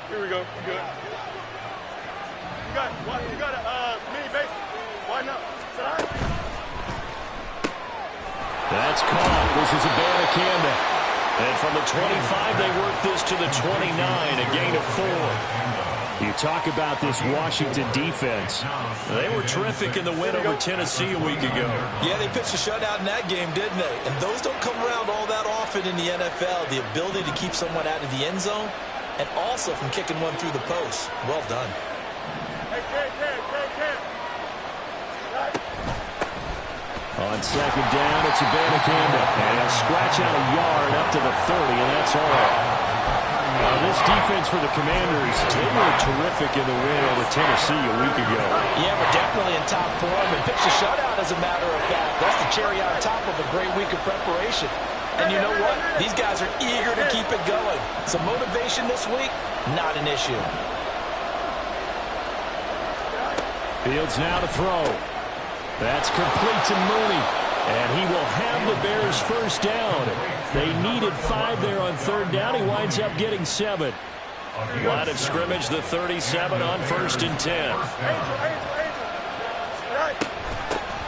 Here we go. Good. You got a mini base. Why not? That's caught. This is Abanikanda. And from the 25, they work this to the 29, a gain of 4. You talk about this Washington defense. They were terrific in the win over Tennessee a week ago. Yeah, they pitched a shutout in that game, didn't they? And those don't come around all that often in the NFL. The ability to keep someone out of the end zone and also from kicking one through the post. Well done. On second down, it's Abanikanda. And a scratch out a yard up to the 30, and that's all. This defense for the Commanders, they were terrific in the win over Tennessee a week ago. Yeah, we're definitely in top form and pitched a shutout, as a matter of fact. That's the cherry on top of a great week of preparation. And you know what? These guys are eager to keep it going. So motivation this week, not an issue. Fields now to throw. That's complete to Mooney. And he will have the Bears first down. They needed 5 there on third down. He winds up getting 7. Line of scrimmage, the 37 on 1st and 10.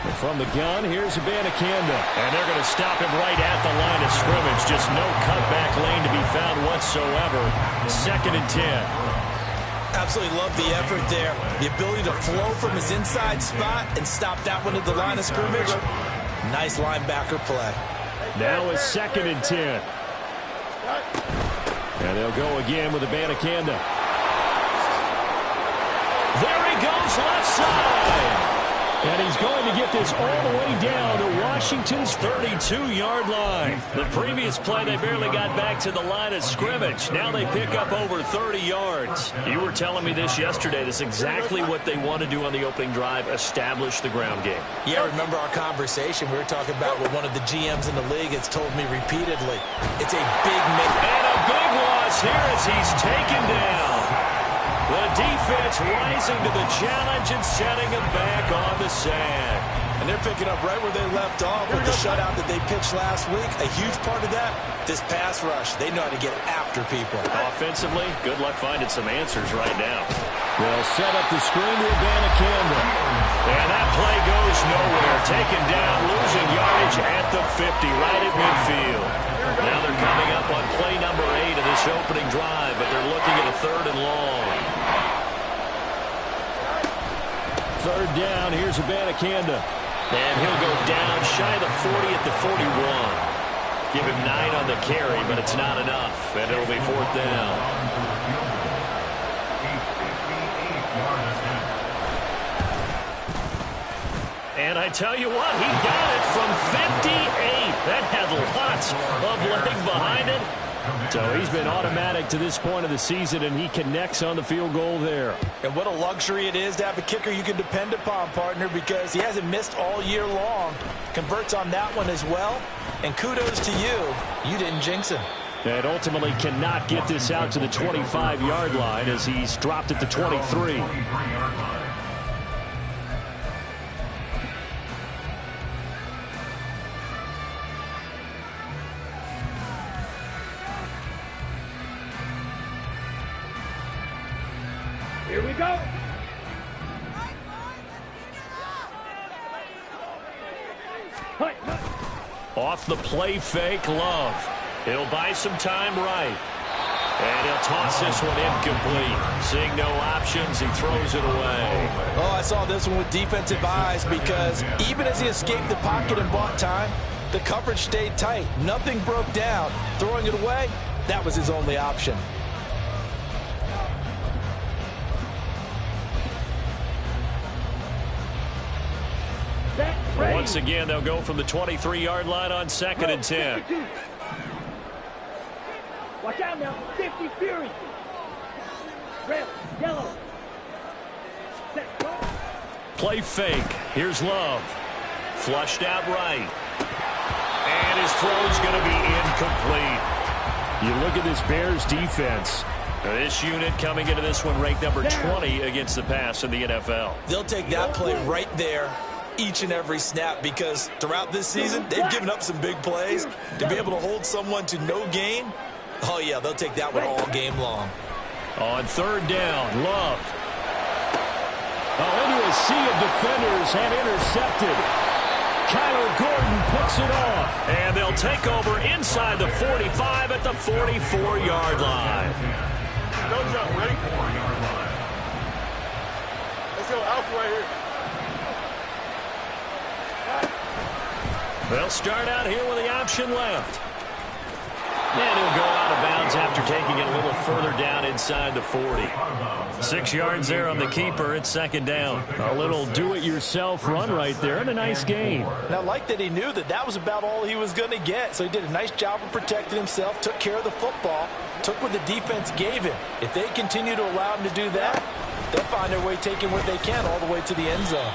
And from the gun, here's Abanikanda. And they're going to stop him right at the line of scrimmage. Just no cutback lane to be found whatsoever. 2nd and 10. Absolutely love the effort there. The ability to flow from his inside spot and stop that one at the line of scrimmage. Nice linebacker play. Now it's 2nd and 10. And they'll go again with Abanikanda. There he goes, left side. And he's going to get this all the way down to Washington's 32-yard line. The previous play, they barely got back to the line of scrimmage. Now they pick up over 30 yards. You were telling me this yesterday. This is exactly what they want to do on the opening drive, establish the ground game. Yeah, remember our conversation. We were talking about what one of the GMs in the league has told me repeatedly. It's a big make. And a big loss here as he's taken down. The defense rising to the challenge and setting him back on the sack. And they're picking up right where they left off with the shutout that they pitched last week. A huge part of that, this pass rush. They know how to get after people. Offensively, good luck finding some answers right now. They'll set up the screen to Abanikanda. And that play goes nowhere. Taken down, losing yardage at the 50, right at midfield. Now they're coming up on play number 8 of this opening drive, but they're looking at a 3rd and long. 3rd down, here's Abanikanda. And he'll go down shy of the 40 at the 41. Give him 9 on the carry, but it's not enough. And it'll be 4th down. And I tell you what, he got it from 58. That had lots of leg behind it. So he's been automatic to this point of the season, and he connects on the field goal there. And what a luxury it is to have a kicker you can depend upon, partner, because he hasn't missed all year long. Converts on that one as well. And kudos to you. You didn't jinx him. And ultimately cannot get this out to the 25-yard line as he's dropped at the 23. Here we go. Off the play fake, Love. He'll buy some time right. And he'll toss this one incomplete. Seeing no options, he throws it away. Oh, I saw this one with defensive eyes because even as he escaped the pocket and bought time, the coverage stayed tight. Nothing broke down. Throwing it away, that was his only option. Once again, they'll go from the 23-yard line on 2nd and 10. Watch out now. 50 Fury. Red, yellow. Play fake. Here's Love. Flushed out right. And his throw's going to be incomplete. You look at this Bears defense. This unit coming into this one ranked number 20 against the pass in the NFL. They'll take that play right there each and every snap because throughout this season, they've given up some big plays. To be able to hold someone to no gain, oh, yeah, they'll take that one all game long. On third down, Love. Into a sea of defenders and intercepted. Kyler Gordon picks it off. And they'll take over inside the 45 at the 44-yard line. No jump, ready? Let's go, Alpha right here. They'll start out here with the option left. And he'll go out of bounds after taking it a little further down inside the 40. 6 yards there on the keeper. It's second down. A little do-it-yourself run right there and a nice gain. And I like that he knew that that was about all he was going to get. So he did a nice job of protecting himself, took care of the football, took what the defense gave him. If they continue to allow him to do that, they'll find their way taking what they can all the way to the end zone.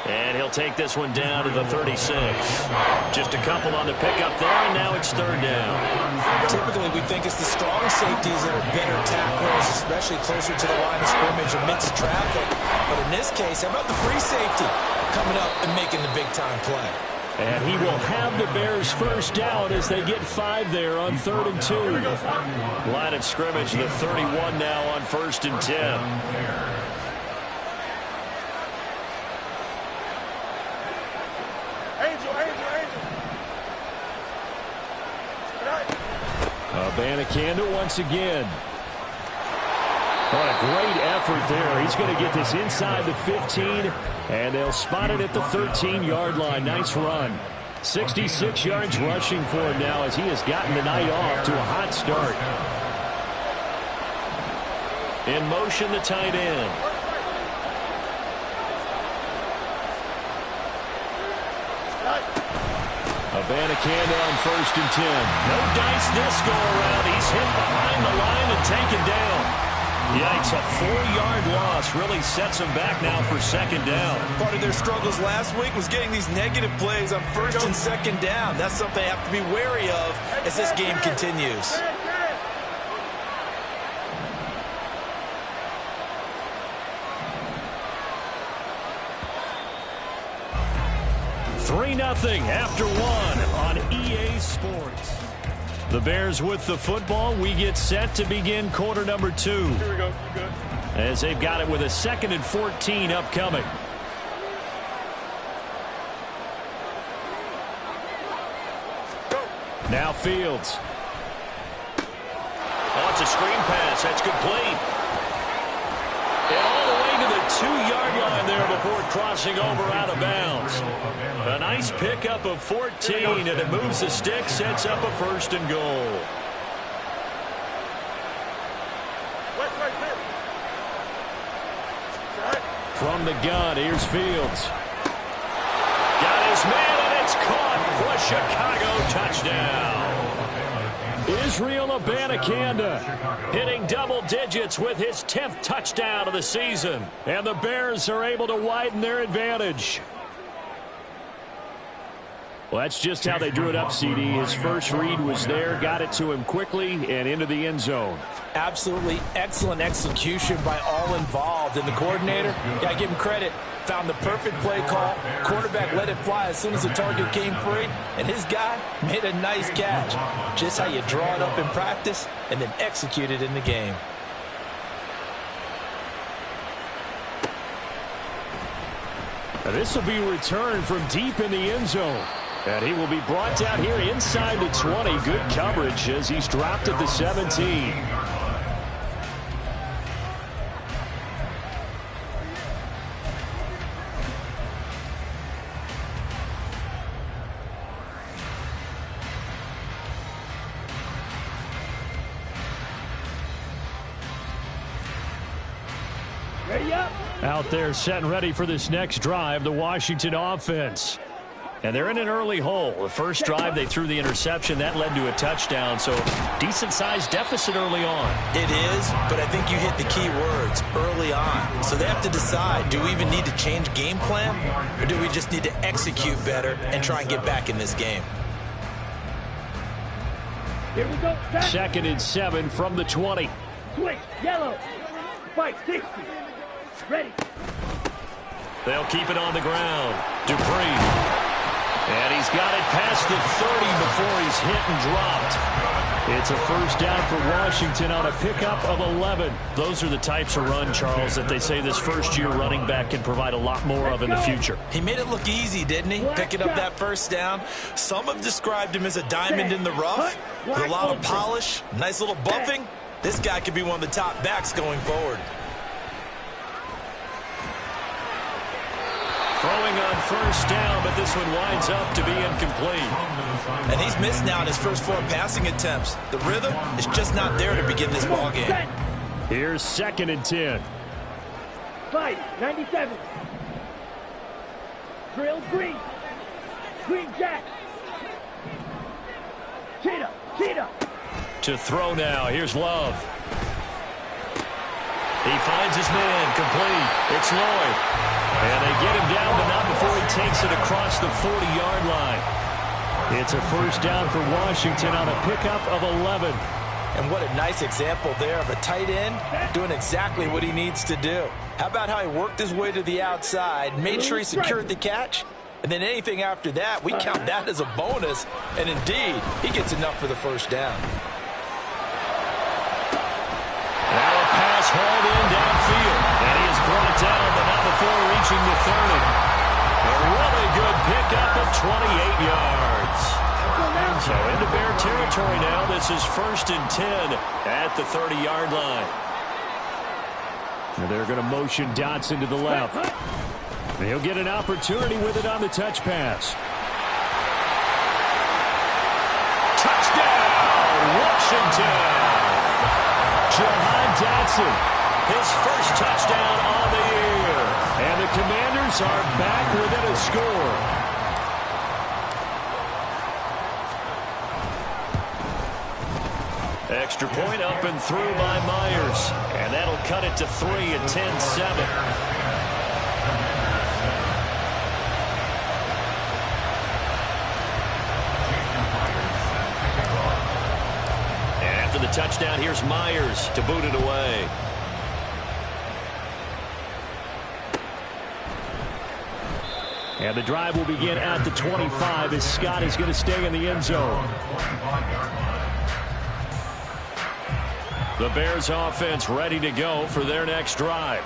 And he'll take this one down to the 36. Just a couple on the pickup there, and now it's third down. Typically, we think it's the strong safeties that are better tacklers, especially closer to the line of scrimmage amidst traffic. But in this case, how about the free safety coming up and making the big-time play? And he will have the Bears first down as they get 5 there on 3rd and 2. Line of scrimmage, the 31 now on 1st and 10. Abanikanda once again. What a great effort there. He's going to get this inside the 15, and they'll spot it at the 13-yard line. Nice run. 66 yards rushing for him now as he has gotten the night off to a hot start. In motion, the tight end. Abanikanda on 1st and 10. No dice this go-around. He's hit behind the line and taken down. Yikes, a 4-yard loss really sets him back now for second down. Part of their struggles last week was getting these negative plays on 1st and 2nd down. That's something they have to be wary of as this game continues. Nothing after one on EA Sports. The Bears with the football. We get set to begin quarter number 2. Here we go. Good. As they've got it with a 2nd and 14 upcoming. Go. Now Fields. Oh, it's a screen pass. That's complete. And all the way to the 2-yard line there before crossing over out of bounds. A nice pickup of 14, and it moves the stick, sets up a 1st and goal. From the gun, here's Fields. Got his man, and it's caught for a Chicago touchdown. Israel Abanikanda hitting double digits with his 10th touchdown of the season. And the Bears are able to widen their advantage. Well, that's just how they drew it up, CD. His first read was there, got it to him quickly, and into the end zone. Absolutely excellent execution by all involved. And the coordinator, got to give him credit, found the perfect play call. Quarterback let it fly as soon as the target came free, and his guy made a nice catch. Just how you draw it up in practice and then execute it in the game. This will be returned from deep in the end zone. And he will be brought down here inside the 20. Good coverage as he's dropped at the 17. Out there set and ready for this next drive, the Washington offense. And they're in an early hole. The first drive, they threw the interception. That led to a touchdown, so decent-sized deficit early on. It is, but I think you hit the key words, early on. So they have to decide, do we even need to change game plan, or do we just need to execute better and try and get back in this game? Here we go. 2nd and 7 from the 20. Switch, yellow. Fight, 60. Ready. They'll keep it on the ground. Dupree. And he's got it past the 30 before he's hit and dropped. It's a first down for Washington on a pickup of 11. Those are the types of run, Charles, that they say this first-year running back can provide a lot more of in the future. He made it look easy, didn't he? Picking up that first down. Some have described him as a diamond in the rough with a lot of polish, nice little bumping. This guy could be one of the top backs going forward. Throwing on first down, but this one winds up to be incomplete. And he's missed now in his first 4 passing attempts. The rhythm is just not there to begin this ball game. Here's 2nd and 10. Fight, 97. Drill green. Green Jack. Cheetah, Cheetah. To throw now, here's Love. He finds his man, complete. It's Lloyd. And they get him down, but not before he takes it across the 40-yard line. It's a first down for Washington on a pickup of 11. And what a nice example there of a tight end doing exactly what he needs to do. How about how he worked his way to the outside, made sure he secured the catch, and then anything after that, we count that as a bonus. And indeed, he gets enough for the first down. Now a pass hauled in downfield. And he is brought down, but not before reaching the 30. A really good pickup of 28 yards. So into Bear territory now. This is 1st and 10 at the 30-yard line. And they're going to motion Dotson to the left. And he'll get an opportunity with it on the touch pass. Touchdown, Washington! Jahan Dotson, his first touchdown on the year. And the Commanders are back within a score. Extra point up and through by Myers. And that'll cut it to 3 at 10-7. After the touchdown, here's Myers to boot it away. And the drive will begin at the 25 as Scott is going to stay in the end zone. The Bears offense ready to go for their next drive.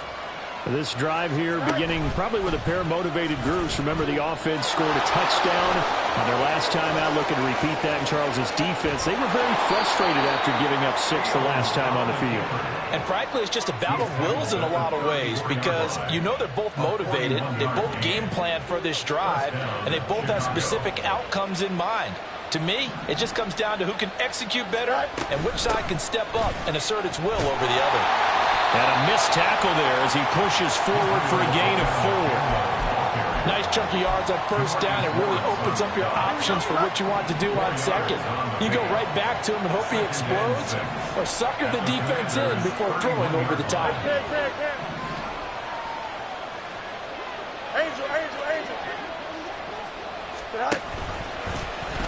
This drive here beginning probably with a pair of motivated groups. Remember, the offense scored a touchdown on their last time out. Looking to repeat that in Charles's defense. They were very frustrated after giving up 6 the last time on the field. And frankly, it's just a battle of wills in a lot of ways because you know they're both motivated. They both game plan for this drive, and they both have specific outcomes in mind. To me, it just comes down to who can execute better and which side can step up and assert its will over the other. And a missed tackle there as he pushes forward for a gain of 4. Nice chunk of yards on first down. It really opens up your options for what you want to do on second. You go right back to him and hope he explodes, or sucker the defense in before throwing over the top. Angel.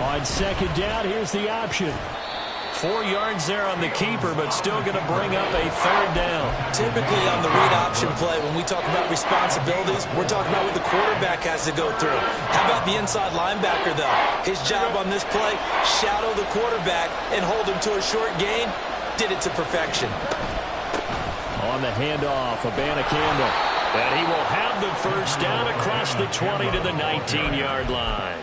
On second down, here's the option. 4 yards there on the keeper, but still going to bring up a 3rd down. Typically on the read option play, when we talk about responsibilities, we're talking about what the quarterback has to go through. How about the inside linebacker, though? His job on this play, shadow the quarterback and hold him to a short gain. Did it to perfection. On the handoff, Abanikanda. And he will have the first down across the 20 to the 19-yard line.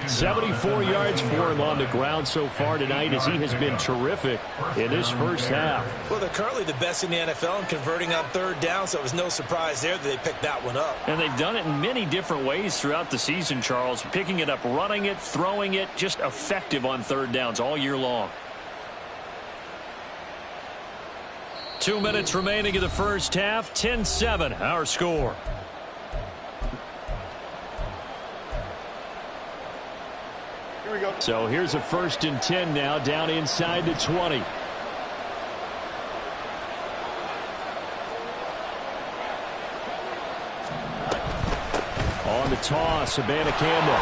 74 yards for him on the ground so far tonight as he has been terrific in this first half. Well, they're currently the best in the NFL in converting on 3rd down, so it was no surprise there that they picked that one up. And they've done it in many different ways throughout the season, Charles. Picking it up, running it, throwing it, just effective on 3rd downs all year long. 2 minutes remaining in the first half. 10-7, our score. Here we go. So here's a 1st and 10 now, down inside the 20. On the toss, Abanikanda.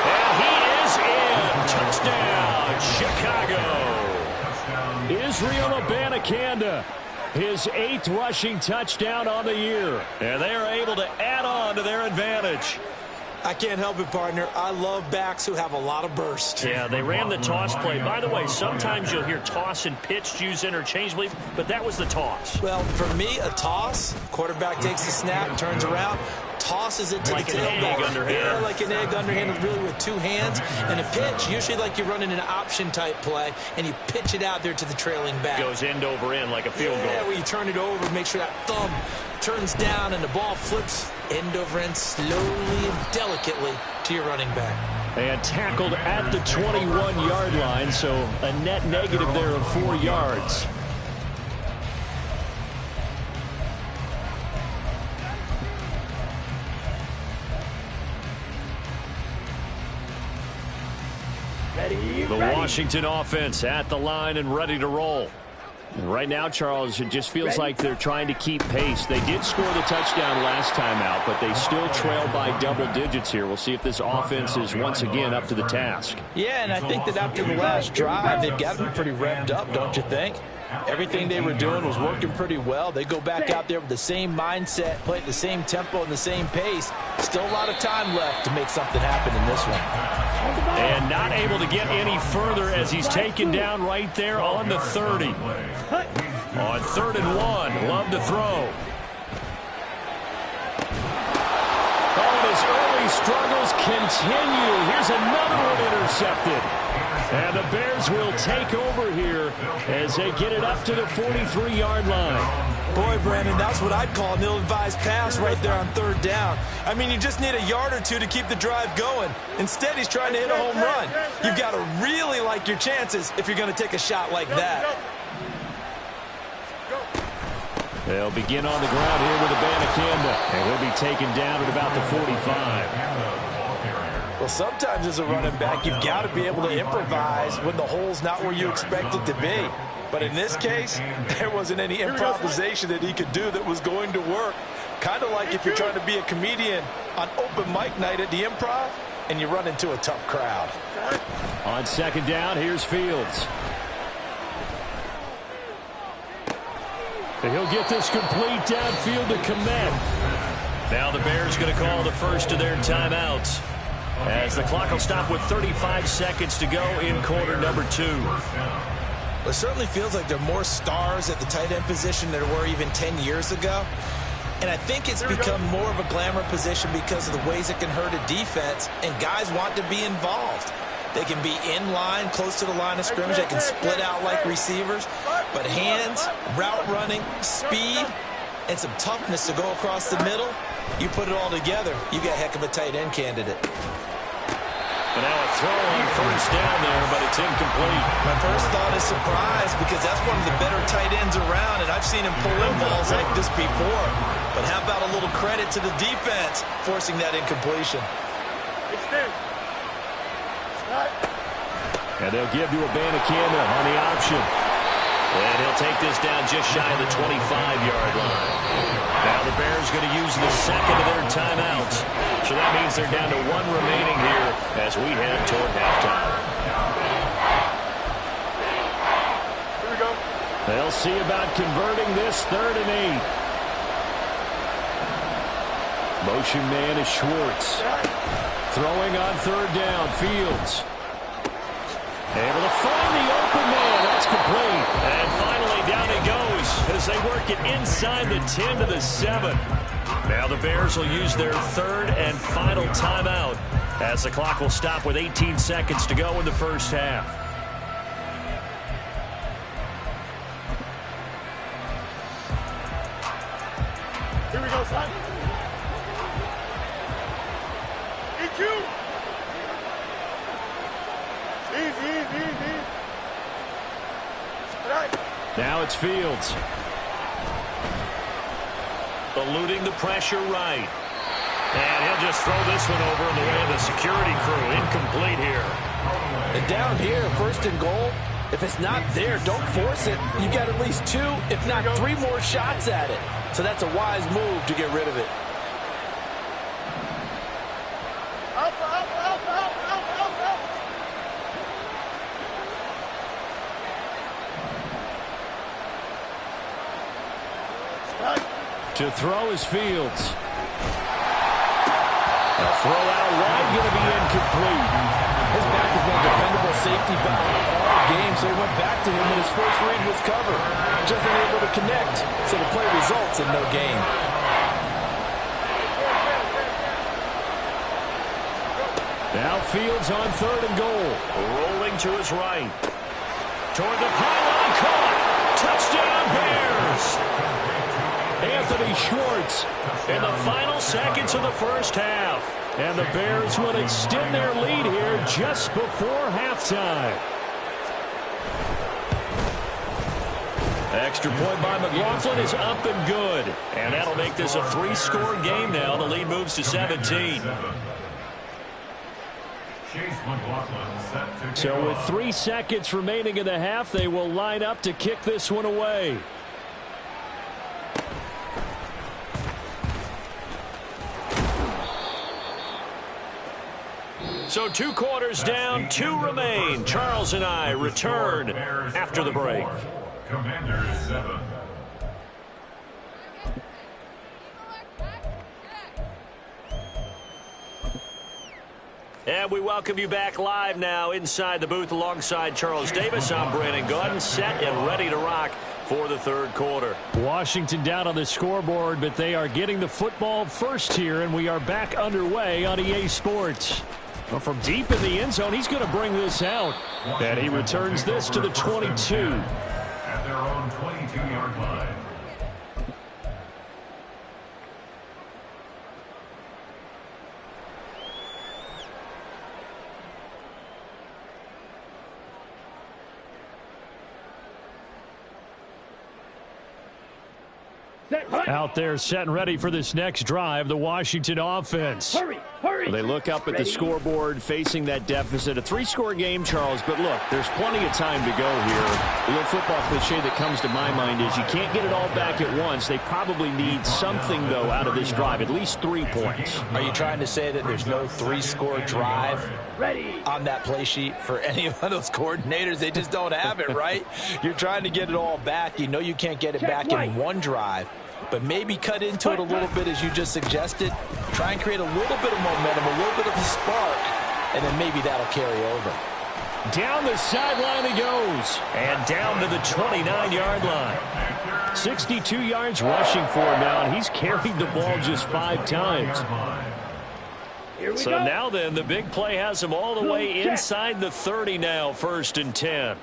And he is in. Touchdown, Chicago. Israel Abanikanda, his 8th rushing touchdown on the year. And they are able to add on to their advantage. I can't help it, partner. I love backs who have a lot of burst. Yeah, they ran the toss play. By the way, sometimes you'll hear toss and pitch used interchangeably, but that was the toss. Well, for me, a toss, quarterback takes the snap, turns around, tosses it to like the tailback. Like an egg underhand. Yeah, like an egg underhand, really with two hands. And a pitch, usually like you're running an option-type play, and you pitch it out there to the trailing back. Goes end over end like a field goal. Yeah, where you turn it over, make sure that thumb turns down, and the ball flips end over end slowly and delicately to your running back. And tackled at the 21-yard line, so a net negative there of 4 yards. The Washington offense at the line and ready to roll. And right now, Charles, it just feels like they're trying to keep pace. They did score the touchdown last time out, but they still trail by double digits here. We'll see if this offense is once again up to the task. Yeah, and I think that after the last drive, they've got to be pretty revved up, don't you think? Everything they were doing was working pretty well. They go back out there with the same mindset, play at the same tempo and the same pace. Still a lot of time left to make something happen in this one. And not able to get any further as he's taken down right there on the 30. On 3rd and 1, Love to throw. Oh, and his early struggles continue. Here's another one intercepted. And the Bears will take over here as they get it up to the 43-yard line. Boy, Brandon, that's what I'd call an ill-advised pass right there on 3rd down. I mean, you just need a yard or two to keep the drive going. Instead, he's trying to hit a home run. You've got to really like your chances if you're going to take a shot like that. They'll begin on the ground here with Abanikanda, and he'll be taken down at about the 45. Well, sometimes as a running back, you've got to be able to improvise when the hole's not where you expect it to be. But in this case, there wasn't any improvisation that he could do that was going to work. Kind of like if you're trying to be a comedian on open mic night at the Improv and you run into a tough crowd. On 2nd down, here's Fields. And he'll get this complete downfield to Kmet. Now the Bears going to call the first of their timeouts, as the clock will stop with 35 seconds to go in quarter number 2. It certainly feels like there are more stars at the tight end position than there were even 10 years ago. And I think it's become more of a glamour position because of the ways it can hurt a defense, and guys want to be involved. They can be in line, close to the line of scrimmage. They can split out like receivers. But hands, route running, speed, and some toughness to go across the middle, you put it all together, you got a heck of a tight end candidate. But now a throw on 1st down there, but it's incomplete. My first thought is surprise, because that's one of the better tight ends around, and I've seen him pull in balls like this before. But how about a little credit to the defense forcing that incompletion? And they'll give to Abanikanda on the option. And he'll take this down just shy of the 25-yard line. Now the Bears going to use the second of their timeouts. So that means they're down to 1 remaining here as we head toward halftime. Here we go. They'll see about converting this 3rd and 8. Motion man is Schwartz. Throwing on 3rd down, Fields. Able to find the open man. That's complete. And finally down he goes as they work it inside the 10 to the 7. Now the Bears will use their 3rd and final timeout as the clock will stop with 18 seconds to go in the first half. Here we go, son. EQ. Easy. Right. Now it's Fields. Eluding the pressure right. And he'll just throw this one over in the way of the security crew. Incomplete here. And down here, 1st and goal, if it's not there, don't force it. You got at least 2, if not 3 more shots at it. So that's a wise move to get rid of it. To throw is Fields. A throw out wide, going to be incomplete. His back has been a dependable safety valve all game, so he went back to him when his first read was covered. Just unable to connect, so the play results in no gain. Now Fields on 3rd and goal. Rolling to his right. Toward the pylon, caught. Touchdown Bears. Anthony Schwartz in the final seconds of the first half. And the Bears will extend their lead here just before halftime. Extra point by McLaughlin is up and good. And that'll make this a 3-score game now. The lead moves to 17. So with 3 seconds remaining in the half, they will line up to kick this one away. So 2 quarters down, 2 remain. Charles and I return after the break. Commanders 7. And we welcome you back live now inside the booth alongside Charles Davis. I'm Brandon Gaudin, set and ready to rock for the 3rd quarter. Washington down on the scoreboard, but they are getting the football first here, and we are back underway on EA Sports. Well, from deep in the end zone, he's going to bring this out. And he returns this to the 22. At their own 22-yard line. Out there set and ready for this next drive, the Washington offense. Hurry, hurry. They look up at the scoreboard facing that deficit. A 3-score game, Charles, but look, there's plenty of time to go here. The old football cliche that comes to my mind is you can't get it all back at once. They probably need something, though, out of this drive, at least 3 points. Are you trying to say that there's no 3-score drive on that play sheet for any of those coordinators? They just don't have it, right? You're trying to get it all back. You know you can't get it back in one drive. But maybe cut into it a little bit as you just suggested. Try and create a little bit of momentum, a little bit of a spark, and then maybe that'll carry over. Down the sideline he goes. And down to the 29-yard line. 62 yards rushing for him now, and he's carried the ball just 5 times. So now then, the big play has him all the way inside the 30 now, 1st and 10.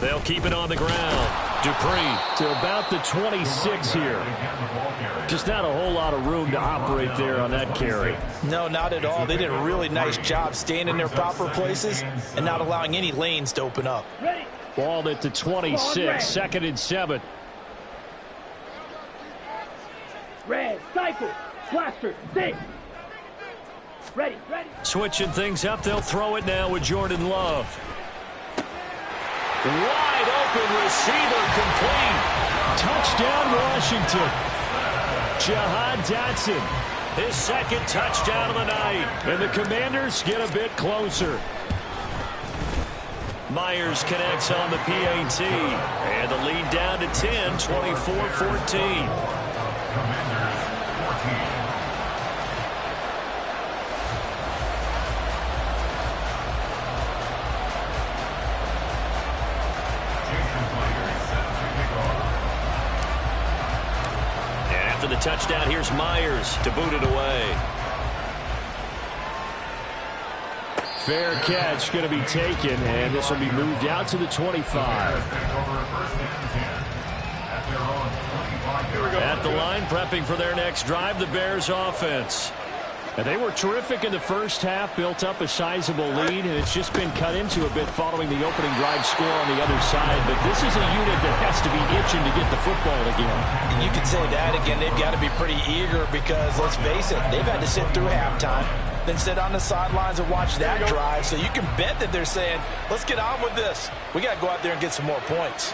They'll keep it on the ground. Dupree to about the 26 here. Just not a whole lot of room to operate there on that carry. No, not at all. They did a really nice job staying in their proper places and not allowing any lanes to open up. Ball at the 26, 2nd and 7. Red, cycle, blaster, 6. Ready. Switching things up, they'll throw it now with Jordan Love. Wide open receiver complete. Touchdown Washington. Jahan Dotson, his 2nd touchdown of the night. And the Commanders get a bit closer. Myers connects on the PAT. And the lead down to 10, 24-14. The touchdown, here's Myers to boot it away. Fair catch going to be taken, and this will be moved out to the 25. At the line, prepping for their next drive, the Bears offense. And they were terrific in the first half, built up a sizable lead, and it's just been cut into a bit following the opening drive score on the other side. But this is a unit that has to be itching to get the football again. And you could say that again. They've got to be pretty eager because, let's face it, they've had to sit through halftime, then sit on the sidelines and watch that drive. So you can bet that they're saying, let's get on with this. We got to go out there and get some more points.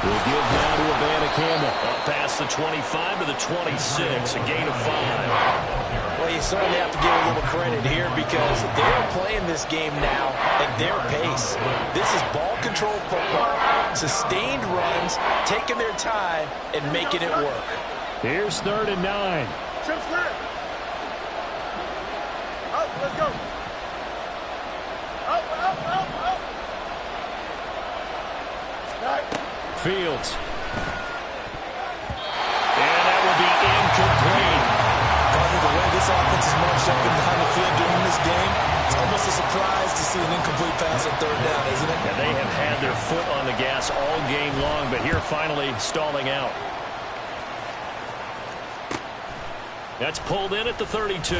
We'll give now to Abanikanda. Up past the 25 to the 26, a gain of 5. Well, you certainly have to give a little credit here because they're playing this game now at their pace. This is ball control football, sustained runs, taking their time, and making it work. Here's 3rd and 9. Trips left. Up, let's go. Up. Fields. And that will be incomplete. Probably the way this offense is marched up and down the field during this game, it's almost a surprise to see an incomplete pass on 3rd down, isn't it? And they have had their foot on the gas all game long, but here finally stalling out. That's pulled in at the 32.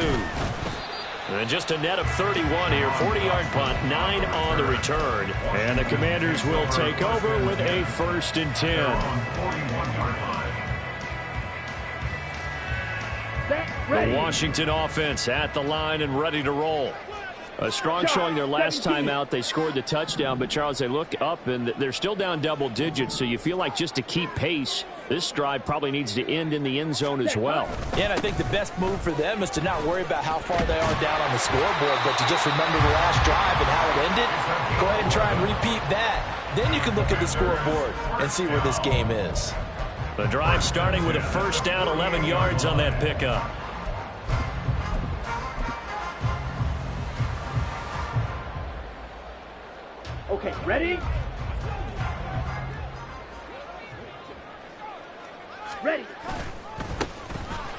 And just a net of 31 here. 40-yard punt, 9 on the return. And the Commanders will take over with a 1st and 10. The Washington offense at the line and ready to roll. A strong showing their last time out. They scored the touchdown, but, Charles, they look up, and they're still down double digits, so you feel like just to keep pace, this drive probably needs to end in the end zone as well. Yeah, and I think the best move for them is to not worry about how far they are down on the scoreboard, but to just remember the last drive and how it ended. Go ahead and try and repeat that. Then you can look at the scoreboard and see where this game is. The drive starting with a 1st down, 11 yards on that pickup. Okay, ready? Ready.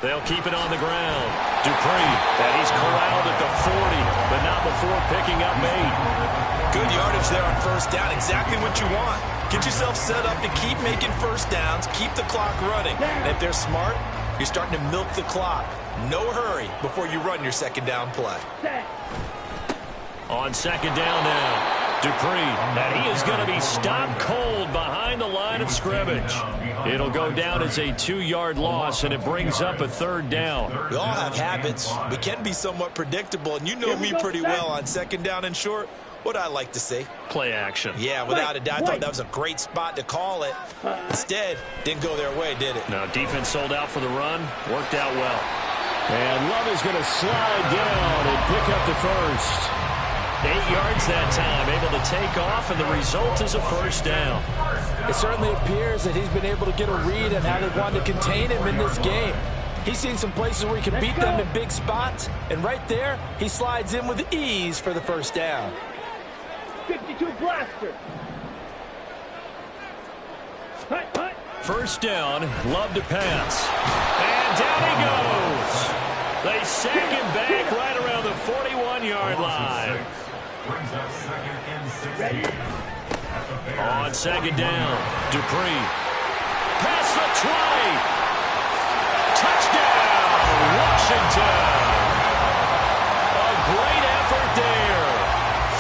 They'll keep it on the ground. Dupree, and he's corralled at the 40, but not before picking up 8. Good yardage there on 1st down. Exactly what you want. Get yourself set up to keep making 1st downs, keep the clock running. And if they're smart, you're starting to milk the clock. No hurry before you run your 2nd down play. On 2nd down now. Dupree, and he is going to be stopped cold behind the line of scrimmage. It'll go down as a 2-yard loss, and it brings up a 3rd down. We all have habits. We can be somewhat predictable, and you know me pretty well on 2nd down and short. What I like to see. Play action. Yeah, without a doubt. I thought that was a great spot to call it. Instead, didn't go their way, did it? Now, defense sold out for the run. Worked out well. And Love is going to slide down and pick up the 1st. 8 yards that time, able to take off, and the result is a 1st down. It certainly appears that he's been able to get a read on how they wanted to contain him in this game. He's seen some places where he can beat them in big spots, and right there, he slides in with ease for the 1st down. 52 blaster. 1st down, Love to pass. And down he goes. They sack him back right around the 41-yard line. Brings up 2nd and 16. On 2nd down, Dupree. Past the 20. Touchdown, Washington. A great effort there.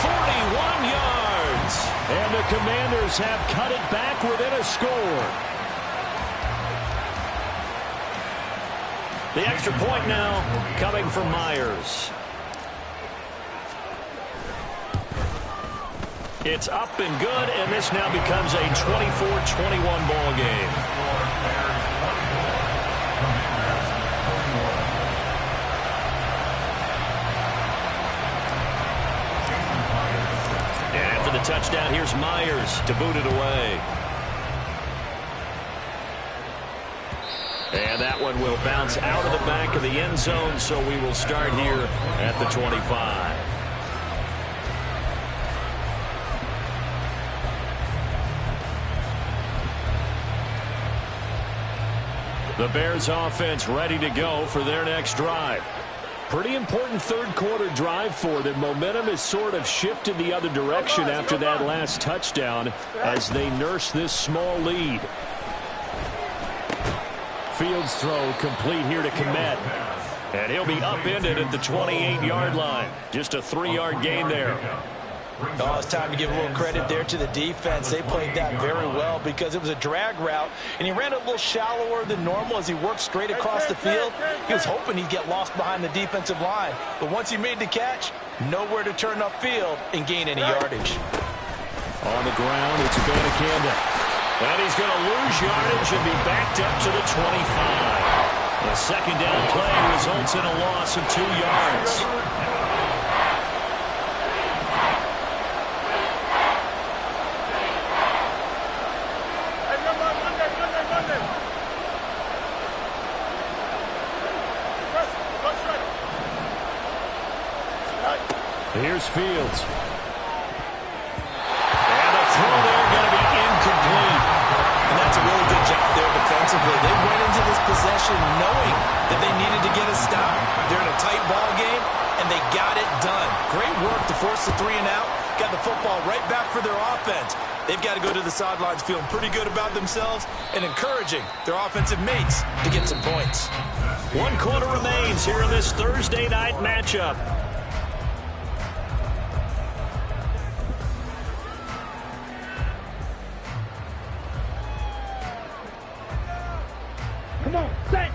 41 yards. And the Commanders have cut it back within a score. The extra point now coming from Myers. It's up and good, and this now becomes a 24-21 ball game. And after the touchdown, here's Myers to boot it away. And that one will bounce out of the back of the end zone, so we will start here at the 25. The Bears offense ready to go for their next drive. Pretty important 3rd quarter drive for them. Momentum has sort of shifted the other direction after that last touchdown as they nurse this small lead. Fields throw complete here to Kmet. And he'll be upended at the 28-yard line. Just a 3-yard gain there. Oh, it's time to give a little credit there to the defense. They played that very well because it was a drag route, and he ran a little shallower than normal as he worked straight across the field. He was hoping he'd get lost behind the defensive line. But once he made the catch, nowhere to turn upfield and gain any yardage. On the ground, it's Abanikanda. And he's going to lose yardage and be backed up to the 25. A second down play results in a loss of 2 yards. Here's Fields. And the throw there going to be incomplete. And that's a really good job there defensively. They went into this possession knowing that they needed to get a stop. They're in a tight ball game, and they got it done. Great work to force the 3 and out. Got the football right back for their offense. They've got to go to the sidelines feeling pretty good about themselves and encouraging their offensive mates to get some points. 1 quarter remains here in this Thursday night matchup. Come on, set.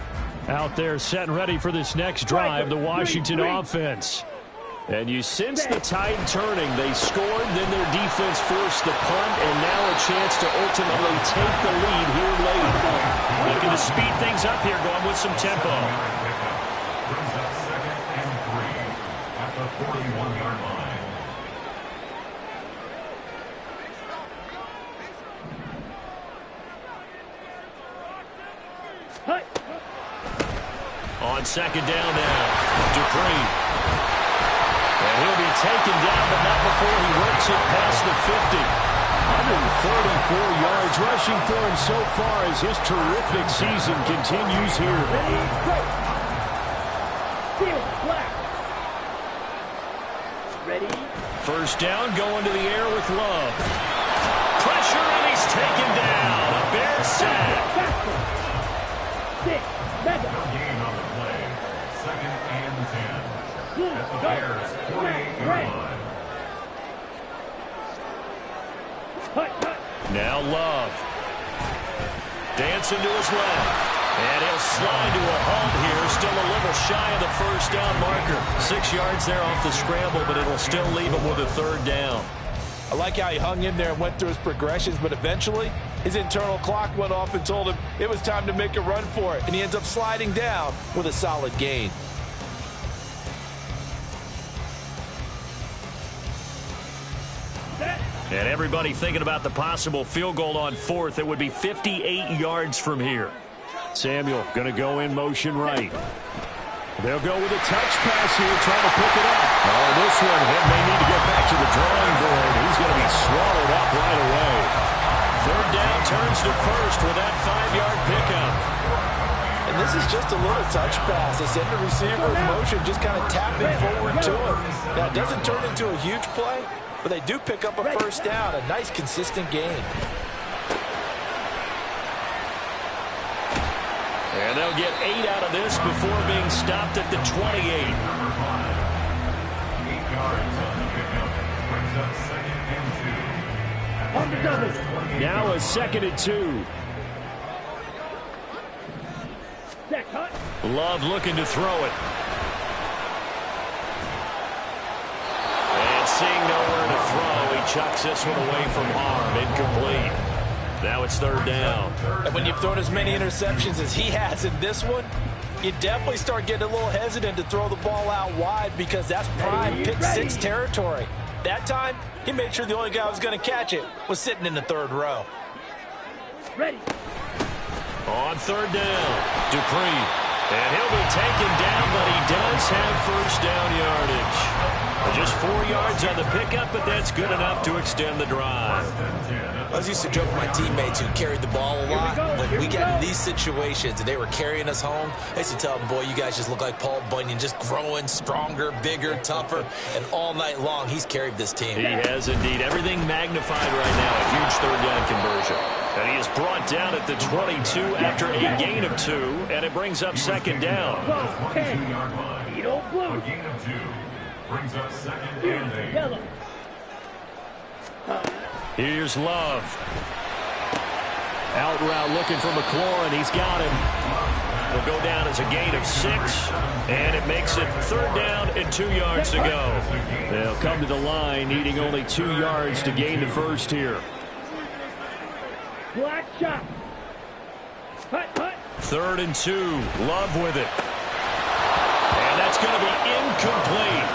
Out there set and ready for this next drive, the Washington offense. And you sense the tide turning. They scored, then their defense forced the punt, and now a chance to ultimately take the lead here late. Looking to speed things up here, going with some tempo. Brings up 2nd and 3 at the 41-yard line. Hut. On second down now, Dupree. And he'll be taken down, but not before he works it past the 50. 134 yards rushing for him so far as his terrific season continues here. Ready, go. Field, black. Ready. First down, going to the air with Love. Pressure, and he's taken down. A Bears sack. Faster. 6, mega. Gain on the play. 2nd and 10. At the Go. Bears' 48-yard line. Hut, hut. Now Love. Dancing to his left. And he'll slide to a halt here. Still a little shy of the first down marker. 6 yards there off the scramble, but it'll still leave him with a 3rd down. I like how he hung in there and went through his progressions, but eventually his internal clock went off and told him it was time to make a run for it, and he ends up sliding down with a solid gain. And everybody thinking about the possible field goal on 4th. It would be 58 yards from here. Samuel going to go in motion right. They'll go with a touch pass here, trying to pick it up. Oh, this one, he may need to get back to the drawing board. He's going to be swallowed up right away. 3rd down, turns to first with that 5-yard pickup. And this is just a little touch pass. They send the receiver in motion, just kind of tapping forward to him. Now, it doesn't turn into a huge play, but they do pick up a first down, a nice, consistent gain. And they'll get 8 out of this before being stopped at the 28. 8 yards on the pickup. Brings up 2nd and 2. On the double. Now a 2nd and 2. Set, hut. Love looking to throw it. And seeing nowhere to throw, he chucks this one away from harm. Incomplete. Now it's 3rd down. And when you've thrown as many interceptions as he has in this one, you definitely start getting a little hesitant to throw the ball out wide because that's prime pick-6 territory. That time, he made sure the only guy who was going to catch it was sitting in the 3rd row. Ready. On 3rd down, Dupree. And he'll be taken down, but he does have first down yardage. Just 4 yards on the pickup, but that's good enough to extend the drive. I was used to joke with my teammates who carried the ball a lot. When we got in these situations and they were carrying us home, I used to tell them, boy, you guys just look like Paul Bunyan, just growing stronger, bigger, tougher. And all night long, he's carried this team. He has indeed. Everything magnified right now. A huge 3rd down conversion. And he is brought down at the 22 after a gain of 2, and it brings up 2nd down. Go, 10. Eat old blue. A gain of 2. Brings up 2nd and 8. Yellow. Here's Love. Out route looking for McLaurin. He's got him. Will go down as a gain of 6, and it makes it 3rd down and 2 yards to go. They'll come to the line needing only 2 yards to gain the first here. Black shot. Hut, hut. 3rd and 2. Love with it. And that's going to be incomplete.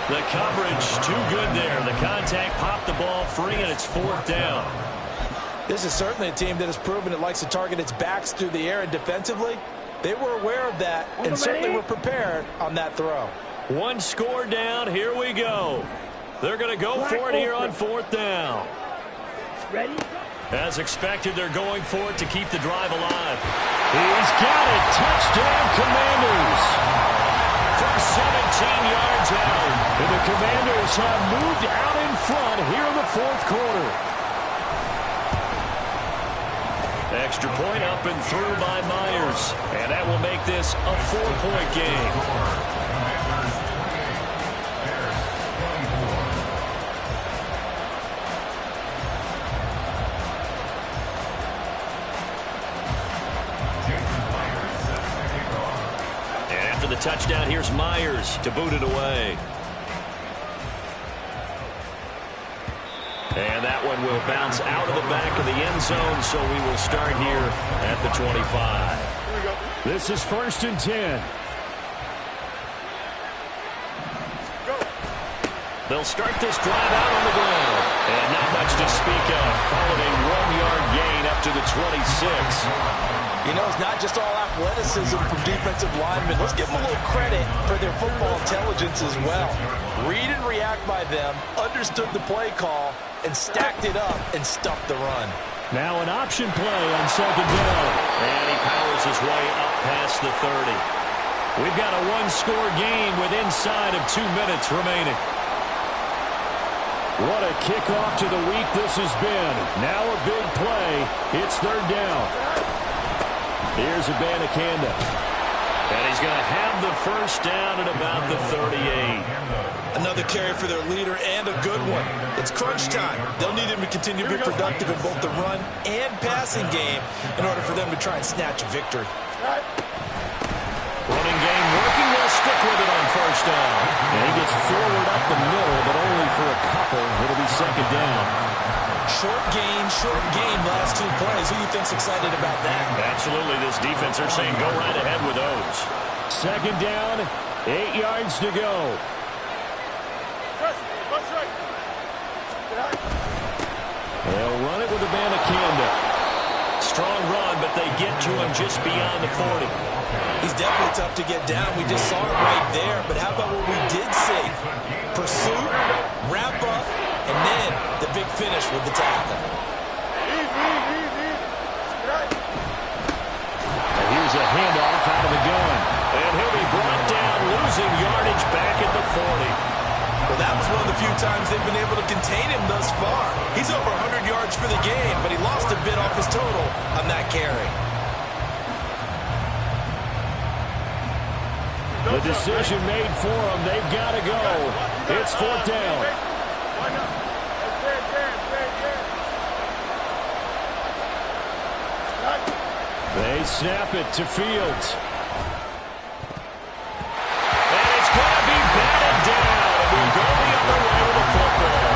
The coverage too good there. The contact popped the ball free, and it's 4th down. This is certainly a team that has proven it likes to target its backs through the air, and defensively, they were aware of that and certainly were prepared on that throw. 1 score down. Here we go. They're going to go for it here on 4th down. Ready? As expected, they're going for it to keep the drive alive. He's got it. Touchdown, Commanders. From 17 yards out. And the Commanders have moved out in front here in the 4th quarter. Extra point up and through by Myers. And that will make this a 4-point game. The touchdown, here's Myers to boot it away. And that one will bounce out of the back of the end zone, so we will start here at the 25. This is 1st and 10. They'll start this drive out on the ground. And not much to speak of. Call it a 1-yard gain up to the 26. You know, it's not just all athleticism from defensive linemen. Let's give them a little credit for their football intelligence as well. Read and react by them, understood the play call, and stacked it up and stuffed the run. Now an option play on 2nd down. And he powers his way up past the 30. We've got a 1-score game with inside of 2 minutes remaining. What a kickoff to the week this has been. Now a big play. It's 3rd down. Here's Abanikanda. And he's going to have the 1st down at about the 38. Another carry for their leader and a good one. It's crunch time. They'll need him to continue to be productive in both the run and passing game in order for them to try and snatch a victory. Running game working. They'll stick with it on 1st down. And he gets forward up the middle, but only for a couple. It'll be 2nd down. Short game, last 2 plays. Who do you think's excited about that? Absolutely. This defense, they're saying go right ahead with those. 2nd down, 8 yards to go. They'll run it with Abanikanda. Strong run, but they get to him just beyond the 40. He's definitely tough to get down. We just saw it right there. But how about what we did see? Pursuit, wrap up, and then the big finish with the tackle. And here's a handoff out of the gun. And he'll be brought down, losing yardage back at the 40. Well, that was one of the few times they've been able to contain him thus far. He's over 100 yards for the game, but he lost a bit off his total on that carry. The decision made for them. They've got to go. It's 4th down. They snap it to Fields. And it's going to be batted down. And we'll go the other way with the football.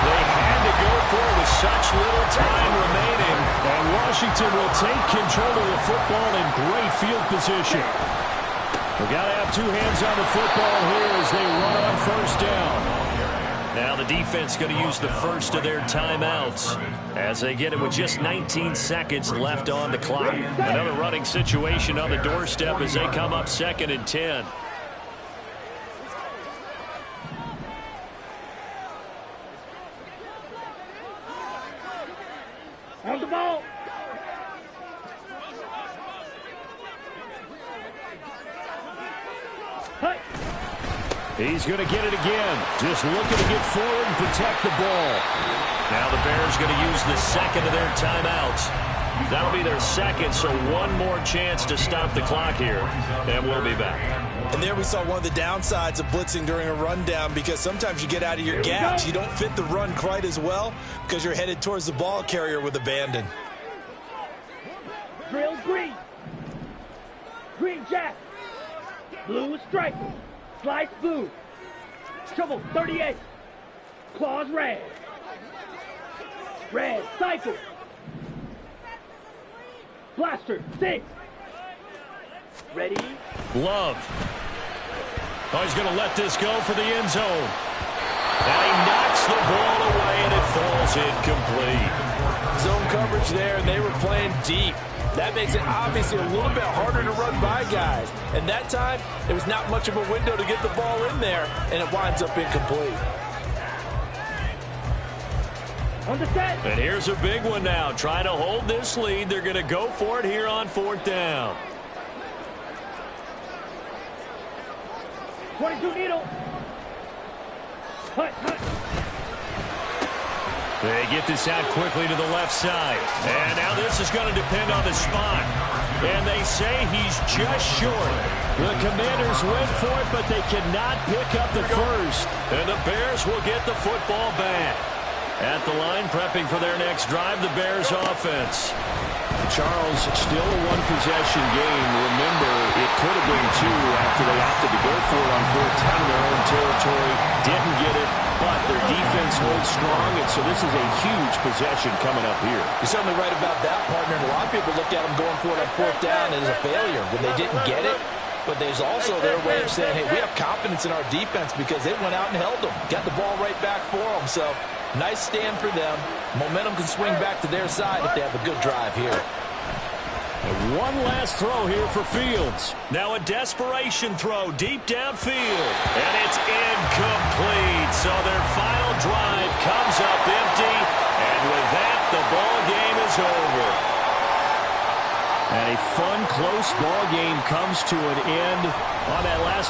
They had to go for it with such little time remaining. And Washington will take control of the football in great field position. We've got to have 2 hands on the football here as they run on 1st down. Now the defense going to use the first of their timeouts as they get it with just 19 seconds left on the clock. Another running situation on the doorstep as they come up 2nd and 10. On the ball. Hut. He's going to get it again. Just looking to get forward and protect the ball. Now the Bears going to use the 2nd of their timeouts. That'll be their 2nd, so 1 more chance to stop the clock here. And we'll be back. And there we saw one of the downsides of blitzing during a rundown, because sometimes you get out of your gaps. You don't fit the run quite as well because you're headed towards the ball carrier with abandon. Drill green. Green jack. Blue striper. Slice blue. Trouble 38. Claws red. Red cycle. Plastered. 6. Ready? Love. Oh, he's going to let this go for the end zone. And he knocks the ball away, and it falls incomplete. Zone coverage there, and they were playing deep. That makes it obviously a little bit harder to run by guys. And that time, there was not much of a window to get the ball in there, and it winds up incomplete. On the set. And here's a big one now. Trying to hold this lead. They're going to go for it here on 4th down. 22 needle. Hut. They get this out quickly to the left side. And now this is going to depend on the spot. And they say he's just short. The Commanders went for it, but they cannot pick up the first. And the Bears will get the football back. At the line, prepping for their next drive, the Bears offense. Charles, still a one-possession game. Remember, it could have been 2 after they opted to go for it on 4th down in their own territory. Didn't get it, but their defense holds strong, and so this is a huge possession coming up here. You're certainly right about that, partner. And a lot of people look at them going for it on 4th down as a failure when they didn't get it. But there's also their way of saying, hey, we have confidence in our defense because they went out and held them. Got the ball right back for them. So nice stand for them. Momentum can swing back to their side if they have a good drive here. And one last throw here for Fields. Now a desperation throw deep downfield. And it's incomplete. So their final drive comes up empty. And with that, the ball game is over. And a fun, close ball game comes to an end on that last